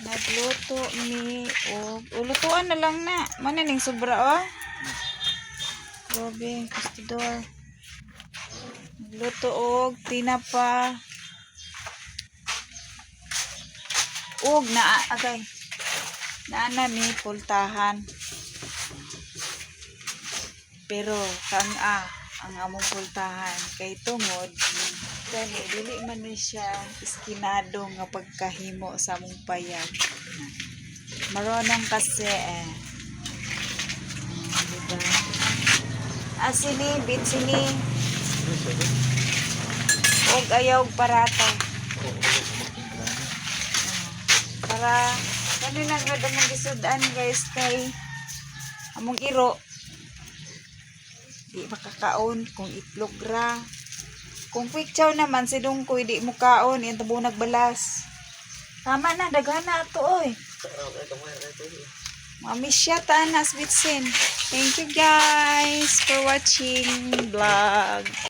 Nagluto mi og ulutuan na lang na. Mana ning sobra oh. Grabe, kastidor. Nagluto og tinapa. Og agay. Naana mi pultahan. Pero ang among pultahan kay tungod kani dili man ni siya iskinado nga pagkahimo sa among payag. Maronong kasi diba? Asini, bitsini. Og ayaw parata. Para kanina nga damang gisudan guys kay among iro di makakaon kung itlog ra. Kung quick chow naman si Dungkoy di mo kaon yan tabo nagbalas. Tama na dagana ato oy. Mami siya tanas bitsin. Thank you guys for watching vlog.